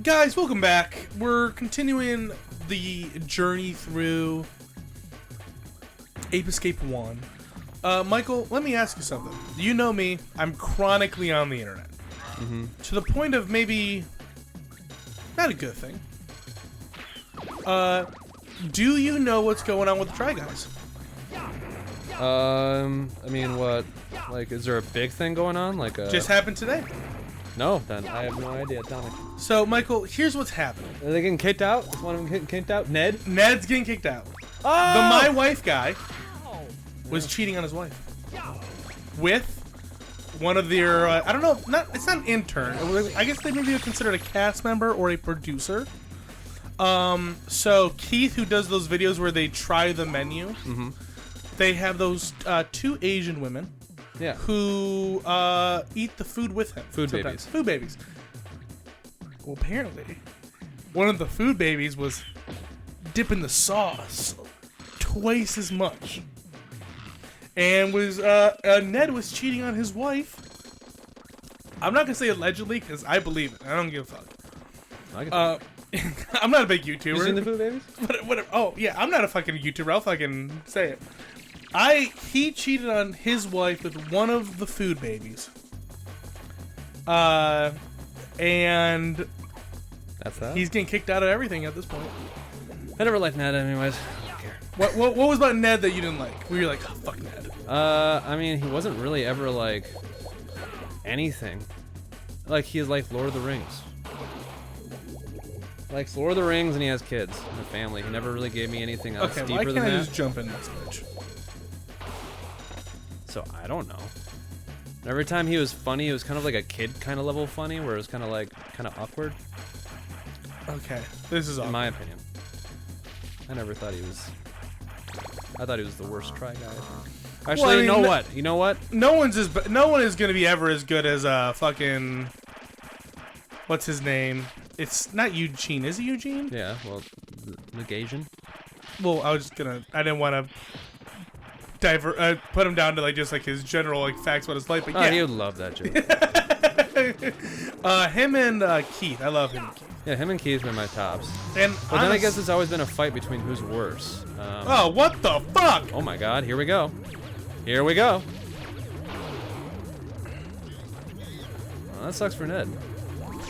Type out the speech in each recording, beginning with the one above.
Guys, welcome back. We're continuing the journey through Ape Escape 1. Michael, let me ask you something. You know me, I'm chronically on the internet. To the point of maybe not a good thing. Do you know what's going on with the Try Guys? I mean, what? Like, is there a big thing going on? Like a... Just happened today. No, then I have no idea. Tell me. So, Michael, here's what's happening. Are they getting kicked out? Is one of them getting kicked out? Ned? Ned's getting kicked out. Oh! The My Wife guy was cheating on his wife with one of their, I don't know, it's not an intern. I guess they maybe considered a cast member or a producer. So Keith, who does those videos where they try the menu, they have those two Asian women who eat the food with him. Food babies. Food babies. Well, apparently, one of the food babies was dipping the sauce twice as much. And was Ned was cheating on his wife. I'm not gonna say allegedly because I believe it. I don't give a fuck. I'm not a big YouTuber. You seen the food babies? Whatever. Oh yeah, I'm not a fucking YouTuber. I'll fucking say it. He cheated on his wife with one of the food babies. And that's that. He's getting kicked out of everything at this point. I never liked Ned, anyways. What was about Ned that you didn't like? Where you're like, oh, fuck Ned. I mean, he wasn't really ever like anything. Like he's like Lord of the Rings. Likes Lord of the Rings and he has kids and a family. He never really gave me anything else deeper than that. Okay, why can't I just jump in this bitch? So I don't know. Every time he was funny, it was kind of like a kid kind of level funny, where it was kind of like awkward. Okay, this is awkward. In my opinion. I never thought he was. I thought he was the worst Try Guy. Actually, well, I mean, you know what? You know what? No one is gonna be ever as good as fucking. What's his name? It's not Eugene. Is it Eugene? Yeah. Well, the Asian. Well, I didn't want to put him down to like just like his general like facts about his life. But yeah, he would love that joke. Him and Keith. I love him and Keith. Yeah, him and Keith were my tops. But then I guess it's always been a fight between who's worse. Oh, what the fuck? Oh my god, here we go. Here we go. Well, that sucks for Ned.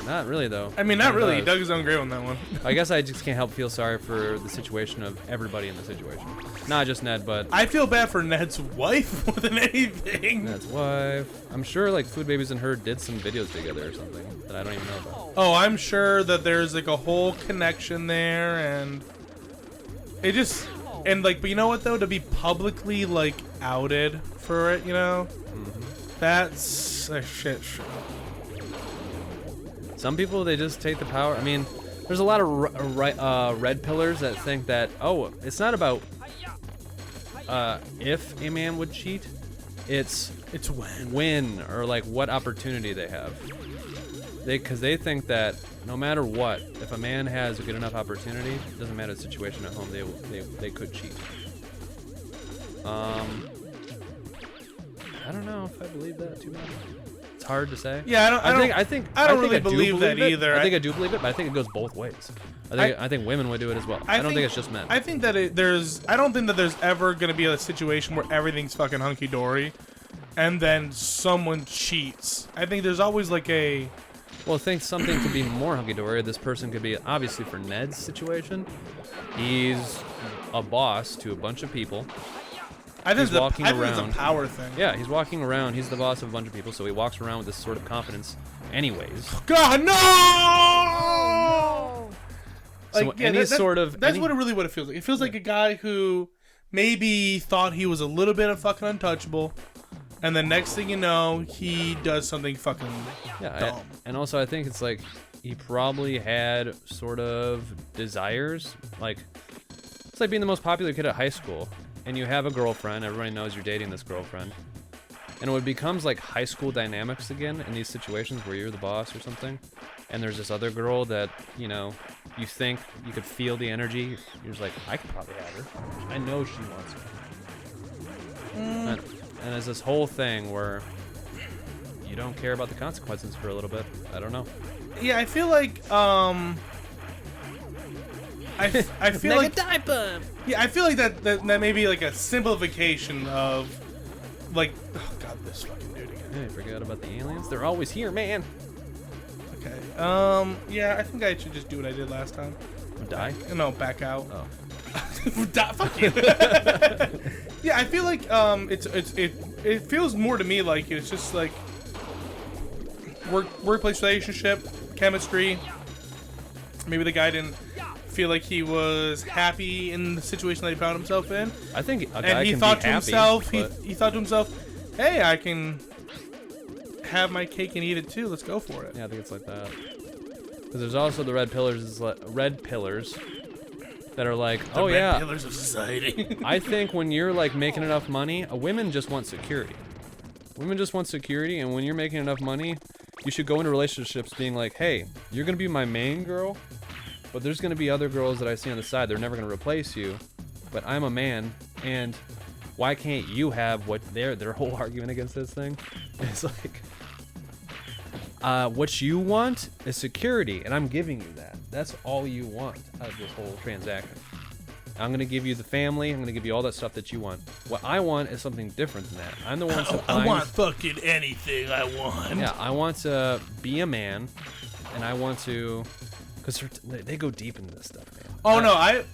Not really, though. I mean, not really. He dug his own grave on that one. I guess I just can't help feel sorry for the situation of everybody in the situation. Not just Ned, but... I feel bad for Ned's wife more than anything. Ned's wife. I'm sure, like, Food Babies and her did some videos together or something that I don't even know about. Oh, I'm sure that there's, like, a whole connection there, and... It just... And, like, but you know what, though? To be publicly, like, outed for it, you know? That's a shit show. Some people, they just take the power. I mean, there's a lot of red pillars that think that, oh, it's not about if a man would cheat, it's when or like what opportunity they have. Because they think that no matter what, if a man has a good enough opportunity, it doesn't matter the situation at home, they could cheat. I don't know if I believe that too much. It's hard to say. Yeah, I don't really believe that either. I think I do believe it, but I think it goes both ways. I think women would do it as well. I don't think it's just men. I think that I don't think that there's ever gonna be a situation where everything's fucking hunky dory, and then someone cheats. I think there's always like a. Well, I think something could be more hunky dory. This person could be obviously for Ned's situation. He's a boss to a bunch of people. I think it's a power thing. Yeah, he's walking around. He's the boss of a bunch of people, so he walks around with this sort of confidence anyways. God, no! So like, yeah, that's what it feels like. It feels like a guy who maybe thought he was a little bit of fucking untouchable, and the next thing you know, he does something fucking dumb. And also, I think it's like he probably had sort of desires. Like, it's like being the most popular kid at high school. And you have a girlfriend, everybody knows you're dating this girlfriend. And it becomes like high school dynamics again in these situations where you're the boss or something. And there's this other girl that, you know, you think you could feel the energy. You're just like, I could probably have her. I know she wants me. And there's this whole thing where you don't care about the consequences for a little bit. I don't know. Yeah, I feel like I feel like diaper. yeah, I feel like that may be like a simplification of like, oh god, this fucking dude again. Hey, forgot about the aliens. They're always here, man. Okay. Yeah, I think I should just do what I did last time. Die? No, back out. Oh. Fuck you. Yeah, I feel like it feels more to me like it's just like workplace relationship, chemistry. Maybe the guy didn't feel like he was happy in the situation that he found himself in. I think a guy And he can thought be to happy, himself, but he thought to himself, hey, I can have my cake and eat it too. Let's go for it. yeah, I think it's like that. Because there's also the red pillars that are like, oh Red yeah, pillars of society. I think when you're like making enough money, women just want security. Women just want security, and when you're making enough money, you should go into relationships being like, hey, you're gonna be my main girl, but there's gonna be other girls that I see on the side. They're never gonna replace you, but I'm a man, and why can't you have what their whole argument against this thing is like, what you want is security, and I'm giving you that. That's all you want out of this whole transaction. I'm gonna give you the family. I'm gonna give you all that stuff that you want. What I want is something different than that. I'm the one supplying. I want fucking anything I want. Yeah, I want to be a man, and I want to, because they go deep into this stuff, man. Oh no, I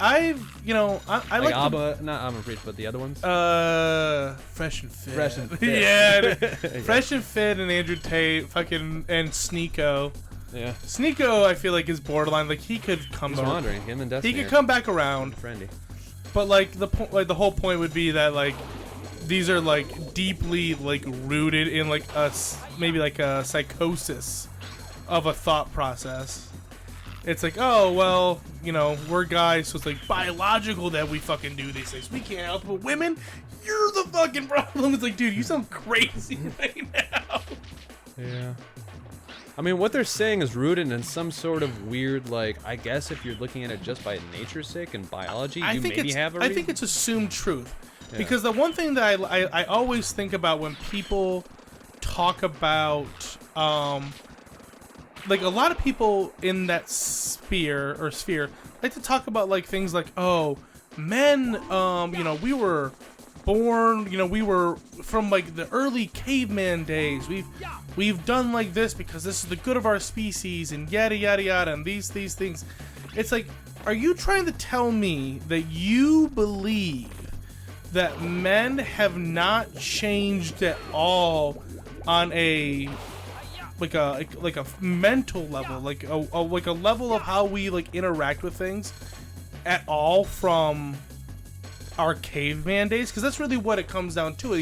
like Abba, not Abba Preach, but the other ones. Fresh and Fit. Fresh and Fit. Yeah, dude. Fresh and Fit and Andrew Tate, fucking and Sneeko. Yeah. Sneeko, I feel like is borderline. Like he could come. He's wandering. Him and Destiny. He could come back around. Friendly. But like the whole point would be that like these are like deeply like rooted in like maybe like a psychosis of a thought process. It's like, oh well, we're guys, so it's like biological that we fucking do these things. We can't help it. But women, you're the fucking problem. It's like, dude, you sound crazy right now. Yeah. I mean, what they're saying is rooted in some sort of weird, like, I guess if you're looking at it just by nature's sake and biology, you maybe have a reason. I think it's assumed truth. Yeah. Because the one thing that I always think about when people talk about, like a lot of people in that sphere like to talk about like things like, oh, men, we were born, we were from like the early caveman days. We've done like this because this is the good of our species and yada yada yada and these things. It's like, are you trying to tell me that you believe that men have not changed at all on a like a mental level, like a level of how we like interact with things at all from our caveman days? Because that's really what it comes down to.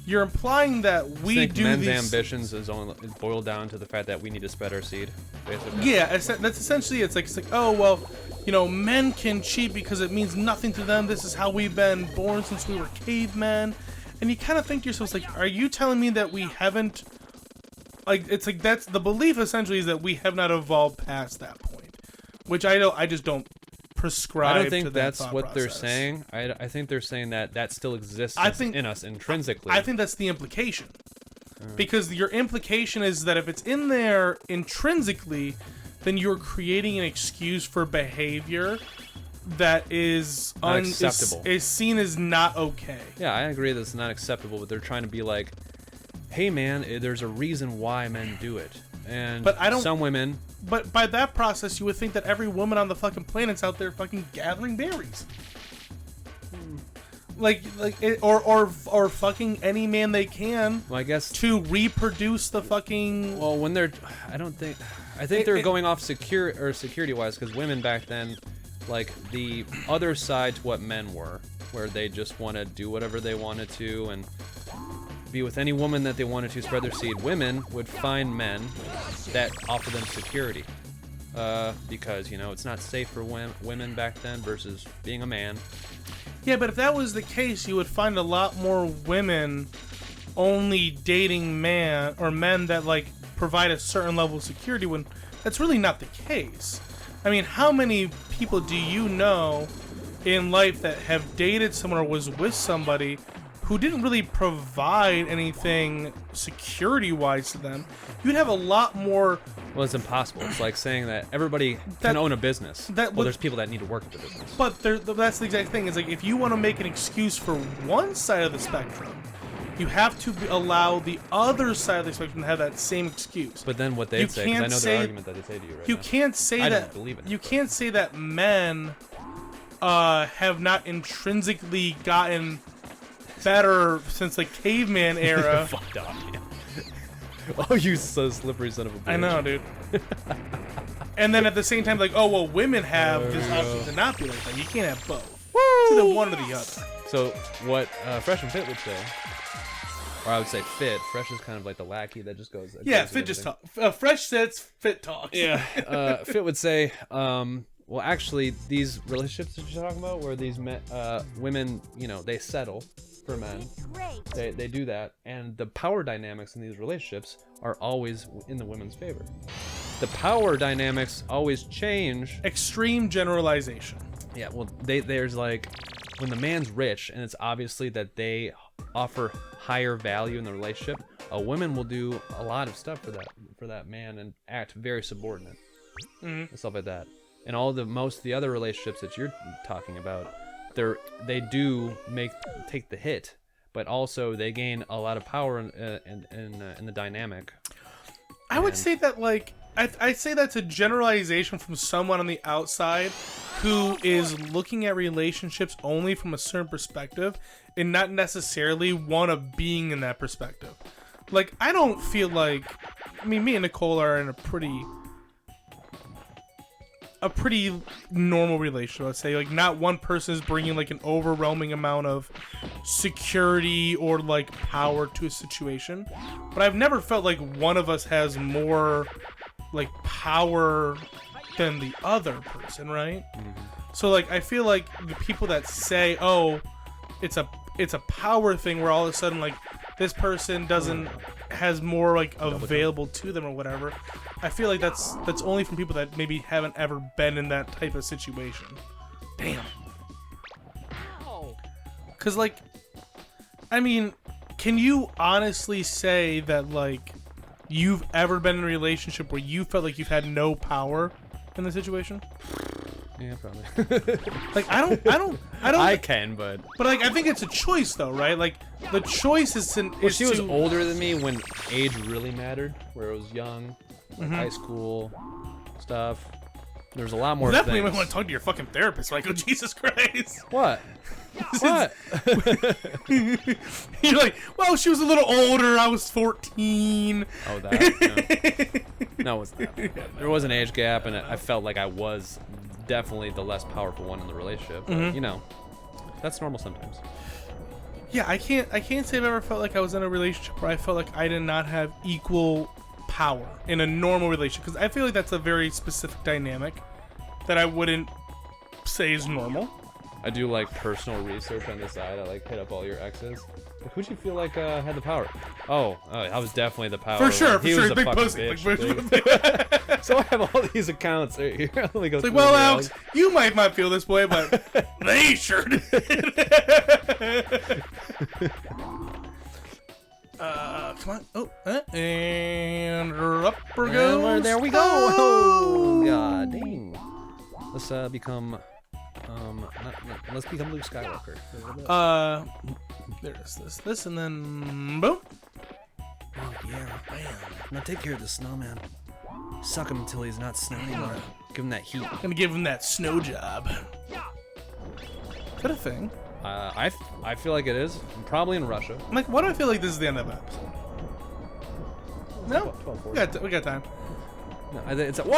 You're implying that we do men's these ambitions is boiled down to the fact that we need to spread our seed, basically. Yeah, that's essentially it's like oh well, men can cheat because it means nothing to them. This is how we've been born since we were cavemen, and you kind of think to yourself like, are you telling me that we haven't? Like, it's like that's the belief essentially is that we have not evolved past that point, which I just don't prescribe. I don't think to that's that what process. they're saying. I think they're saying that still exists in us intrinsically. I think that's the implication, because your implication is that if it's in there intrinsically, then you're creating an excuse for behavior that is unacceptable. Is seen as not okay. Yeah, I agree that it's not acceptable, but they're trying to be like, hey man, there's a reason why men do it. And but I don't, some women... But by that process, you would think that every woman on the fucking planet's out there fucking gathering berries. Or fucking any man they can. Well, I guess... To reproduce the fucking... Well, when they're... I think they're going off security-wise, because women back then, like, the other side to what men were, where they just want to do whatever they wanted to, and be with any woman that they wanted to spread their seed. Women would find men that offer them security, because it's not safe for women back then versus being a man. Yeah, but if that was the case, you would find a lot more women only dating men that like provide a certain level of security, when that's really not the case. I mean, how many people do you know in life that have dated someone or was with somebody who didn't really provide anything security-wise to them, you'd have a lot more. Well, it's impossible. It's like saying that everybody can own a business. There's people that need to work at the business. But that's the exact thing. Is like if you want to make an excuse for one side of the spectrum, you have to allow the other side of the spectrum to have that same excuse. But then what they'd say, because I know the argument that they say to you right you now. Can't say I that. don't believe in it, you but- can't say that men have not intrinsically gotten better since the caveman era. Fucked up. Yeah. Oh, you so slippery son of a bitch. I know, dude. And then at the same time, like, oh well, women have this option to not be like that. You can't have both. It's either one or the other. So what Fresh and Fit would say, or I would say Fit. Fresh is kind of like the lackey that just goes. Yeah, Fit just talk. Fresh sits, Fit talks. Yeah. Fit would say, well, actually, these relationships that you're talking about, where these women, you know, they settle for men. They do that, and the power dynamics in these relationships are always in the women's favor. The power dynamics always change. Extreme generalization. Yeah, well, there's like when the man's rich, and it's obviously that they offer higher value in the relationship. A woman will do a lot of stuff for that man and act very subordinate and stuff like that. And all most of the other relationships that you're talking about, they do take the hit, but also they gain a lot of power in the dynamic. I would say that like I'd say that's a generalization from someone on the outside who is looking at relationships only from a certain perspective and not necessarily one of being in that perspective. Like I don't feel like, I mean, me and Nicole are in a pretty normal relationship. Let's say like not one person is bringing like an overwhelming amount of security or like power to a situation, but I've never felt like one of us has more like power than the other person, right? So like I feel like the people that say, oh, it's a power thing where all of a sudden like this person has more like available to them or whatever, I feel like that's only from people that maybe haven't ever been in that type of situation. Damn. Cause like, I mean, can you honestly say that like you've ever been in a relationship where you felt like you've had no power in the situation? Yeah, probably. Like I don't. I can, but like I think it's a choice though, right? Like the choice is to. Well, she was older than me when age really mattered, where it was young, like high school stuff. There's a lot more. Definitely things. might want to talk to your fucking therapist. Like, oh Jesus Christ! What? What? You're like, well, she was a little older. I was 14. Oh, that. No, it was not. There was an age gap, and I felt like I was definitely the less powerful one in the relationship. But, you know, that's normal sometimes. Yeah, I can't say I've ever felt like I was in a relationship where I felt like I did not have equal power in a normal relationship, because I feel like that's a very specific dynamic that I wouldn't say is normal. I do like personal research on the side. I like hit up all your exes. Like, who'd you feel like had the power? Oh, I was definitely the power. For sure, he for was sure. a Big fucking pussy. bitch. So I have all these accounts right here. Let me go. It's like, through well, them. Alex, you might not feel this way, but they sure did. Come on. Oh, and upper goes. Well, there we go. Oh, god dang. Let's become let's become Luke Skywalker. There's this, and then boom. Oh yeah, bam. Now take care of the snowman. Suck him until he's not snow anymore. Give him that heat. Gonna give him that snow job. Is that a thing? I feel like it is. Probably in Russia. Like, why do I feel like this is the end of the episode? No, 12:40. we got time. No, I think it's a Whoa!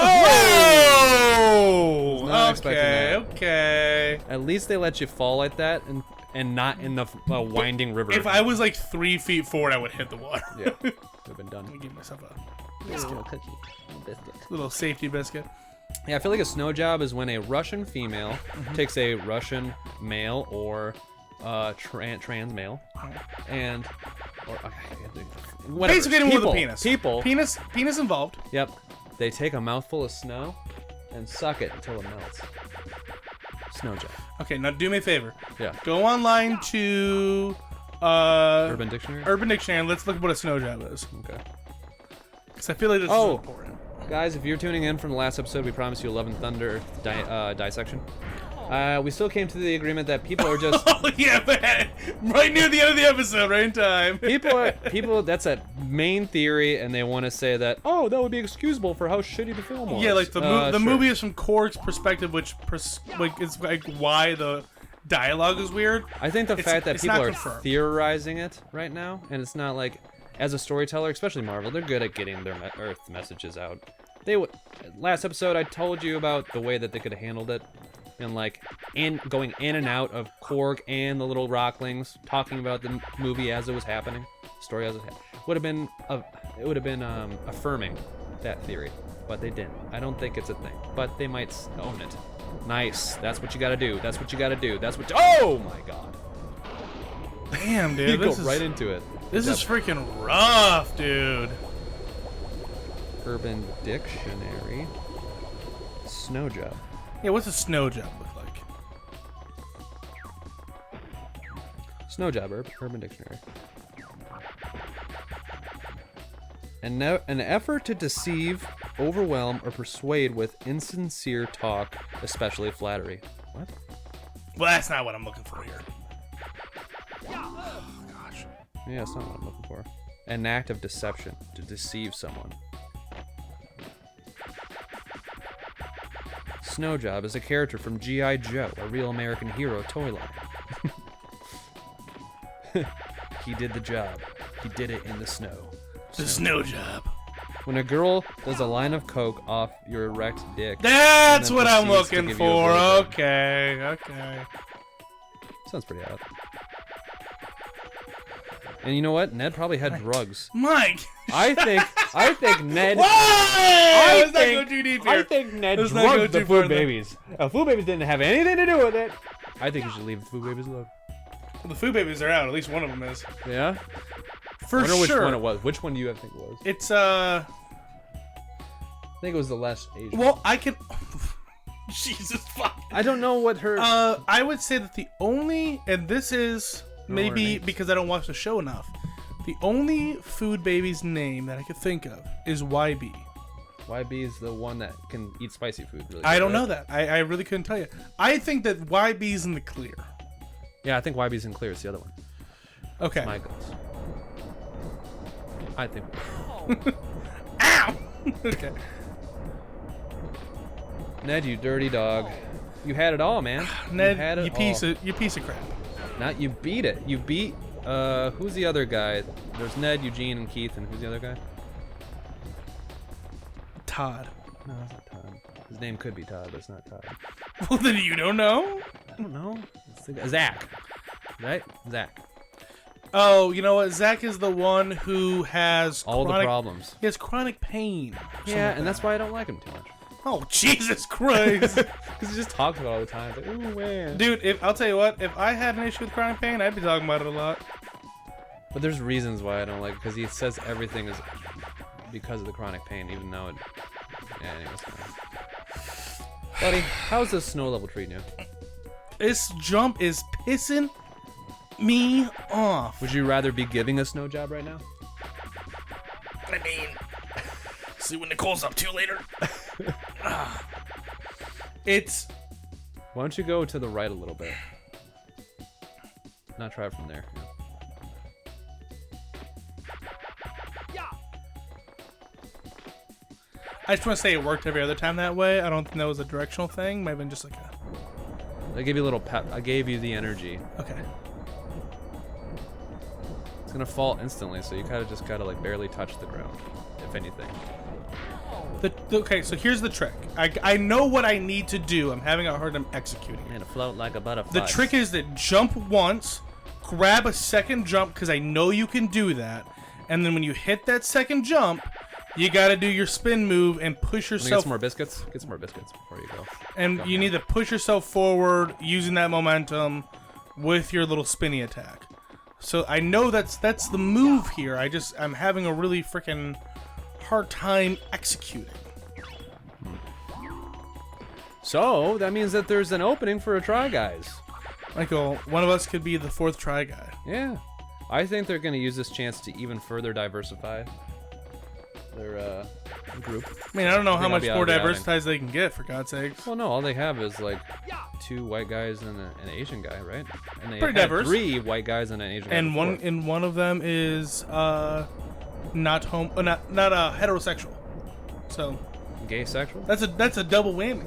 Was not expecting that. Okay. At least they let you fall like that and not in the winding river. If I was like 3 feet forward, I would hit the water. Yeah, would have been done. Let me give myself a Little cookie, little biscuit. little safety biscuit. Yeah, I feel like a snow job is when a Russian female takes a Russian male or trans male and whatever. Basically, anyone with a penis. People. Penis involved. Yep. They take a mouthful of snow and suck it until it melts. Snow job. Okay, now do me a favor. Yeah. Go online to Urban Dictionary? Urban Dictionary. Let's look at what a snow job is. Okay. Because I feel like this is important. Guys, if you're tuning in from the last episode, we promised you 11 Thunder dissection. We still came to the agreement that people are just... Oh, yeah, man. Right near the end of the episode, right in time. people, that's a main theory, and they want to say that, oh, that would be excusable for how shitty the film was. Yeah, like the sure. movie is from Korg's perspective, which is like why the dialogue is weird. I think the fact that people are confirmed. theorizing it right now, and it's not like, as a storyteller, especially Marvel, they're good at getting their Earth messages out. Last episode, I told you about the way that they could have handled it, and like going in and out of Korg and the little Rocklings, talking about the movie as it was happening, story as it would have been affirming that theory, but they didn't. I don't think it's a thing, but they might own it. Nice. That's what you gotta do. That's what you gotta do. That's what. Oh my god. Damn, dude. You go this right into it. This is freaking rough, dude. Urban Dictionary. Snow job. Yeah, what's a snow job look like? Snow job. Urban Dictionary. An effort to deceive, overwhelm, or persuade with insincere talk, especially flattery. What? Well, that's not what I'm looking for here. Oh, gosh. Yeah, that's not what I'm looking for. An act of deception, to deceive someone. Snow Job is a character from G.I. Joe, a real American hero toy line. He did the job. He did it in the snow. The snow job. When a girl does a line of coke off your erect dick. That's what I'm proceeds to looking give you a for. blowjob. Okay. Sounds pretty hot. And you know what? Ned probably had drugs. Mike. I think Ned. Why? Let's not go too deep here. I think Ned Let's not go drugged the too food far. babies. Food babies didn't have anything to do with it. I think you should leave the food babies alone. Well, the food babies are out. At least one of them is. Yeah. For I wonder sure. which one it was. Which one do you think it was? It's I think it was the last Asian. Well, I can. Jesus fuck. I don't know what her. I would say that the only, and this is maybe names. because I don't watch the show enough, the only food baby's name that I could think of is YB. YB is the one that can eat spicy food. Really I good, don't right? know that. I really couldn't tell you. I think that YB's in the clear. Yeah, I think YB's in clear. It's the other one. Okay. My guess. I think. Ow! Okay. Ned, you dirty dog. You had it all, man. Ned, you had it you piece of crap. Not you beat it. You beat. Who's the other guy? There's Ned, Eugene, and Keith, and who's the other guy? Todd. No, it's not Todd. His name could be Todd, but it's not Todd. Well, then you don't know? I don't know. It's the guy. Zach. Right? Zach. Oh, you know what? Zach is the one who has All the problems. He has chronic pain. Yeah, and that's why I don't like him too much. Oh, Jesus Christ. Because he just talks about it all the time. It's like, ooh, man. Dude, I'll tell you what, if I had an issue with chronic pain, I'd be talking about it a lot. But there's reasons why I don't like it, because he says everything is because of the chronic pain, even though it... Yeah, anyways. Buddy, how's this snow level treating you? This jump is pissing me off. Would you rather be giving a snow job right now? I mean, see what Nicole's up to later. It's... Why don't you go to the right a little bit? Not try it from there. I just want to say it worked every other time that way. I don't think that was a directional thing. Might have been just like a... I gave you a little pep. I gave you the energy. Okay. It's gonna fall instantly, so you kind of just gotta like barely touch the ground, if anything. Okay, so here's the trick. I know what I need to do. I'm having a hard time executing it. And float like a butterfly. The trick is to jump once, grab a second jump, because I know you can do that, and then when you hit that second jump, you got to do your spin move and push Get yourself. some more biscuits. Get some more biscuits before you go. And you need to push yourself forward using that momentum with your little spinny attack. So I know that's the move here. I'm having a really freaking hard time executing. So that means that there's an opening for a Try Guys. Michael, one of us could be the fourth try guy. Yeah. I think they're gonna use this chance to even further diversify their group. I mean, I don't know how much more be outing. diversified they can get, for God's sakes. Well, no, all they have is like 2 white guys and an Asian guy, right? And they Pretty had diverse. 3 white guys and an Asian guy. And before. one of them is not heterosexual. So Gay sexual? that's a double whammy.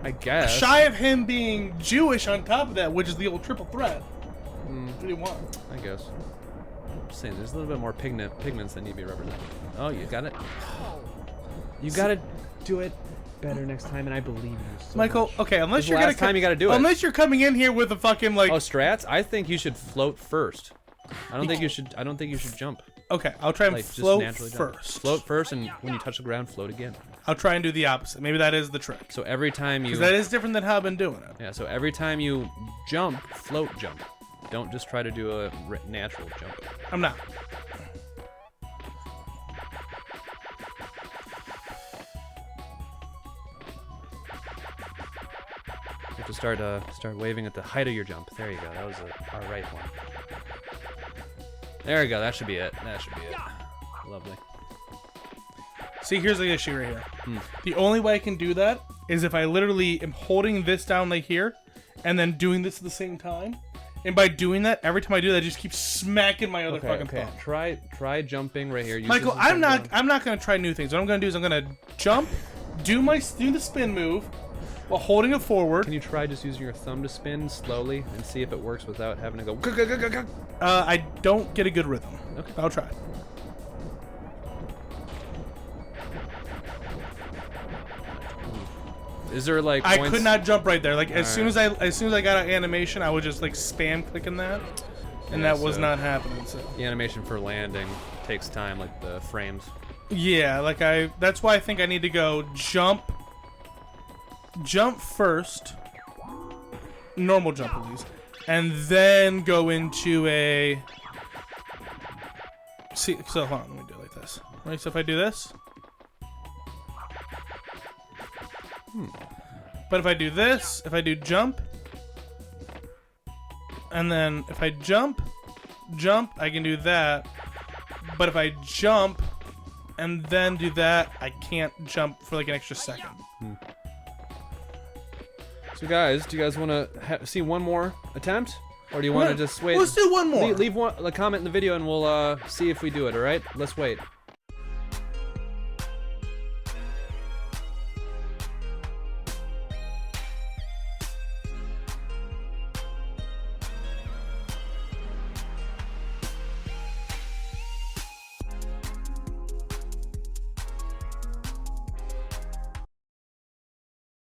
I guess. Shy of him being Jewish on top of that, which is the old triple threat. What do you want? I guess. I'm just saying, there's a little bit more pigments that need to be represented. Oh, you got it. You gotta do it better next time, and I believe you. So Michael, much. okay, unless This is you're the gonna last time you gotta do it. unless you're coming in here with a fucking like. Oh, strats? I think you should float first. I don't think you should. I don't think you should jump. Okay, I'll try and Like just float naturally jump. first. Float first, and when you touch the ground, float again. I'll try and do the opposite. Maybe that is the trick. So every time you. Because that is different than how I've been doing it. Yeah. So every time you jump, float jump. Don't just try to do a natural jump. I'm not. You have to start waving at the height of your jump. There you go. That was our right one. There you go. That should be it. That should be it. Lovely. See, here's the issue right here. The only way I can do that is if I literally am holding this down like here, and then doing this at the same time. And by doing that, every time I do that, I just keep smacking my other fucking thumb. Try jumping right here. Use Michael, this as a I'm jump not gonna try new things. What I'm gonna do is I'm gonna jump, do the spin move, while holding it forward. Can you try just using your thumb to spin slowly and see if it works without having to go? I don't get a good rhythm. Okay. I'll try. Is there like I points? could not jump right there. Like as soon Alright. as I got an animation, I would just like spam clicking that, and Yeah, that was so- not happening. So The animation for landing takes time, like the frames. yeah, like that's why I think I need to go jump first, normal jump at least, and then go into a. See, so hold on, let me do it like this. Right, so if I do this. But if I do this, if I do jump, and then if I jump, I can do that. But if I jump and then do that, I can't jump for like an extra second. So guys, do you guys want to see one more attempt, or do you want to just wait? Let's do one more. Leave a comment in the video, and we'll see if we do it. All right, let's wait.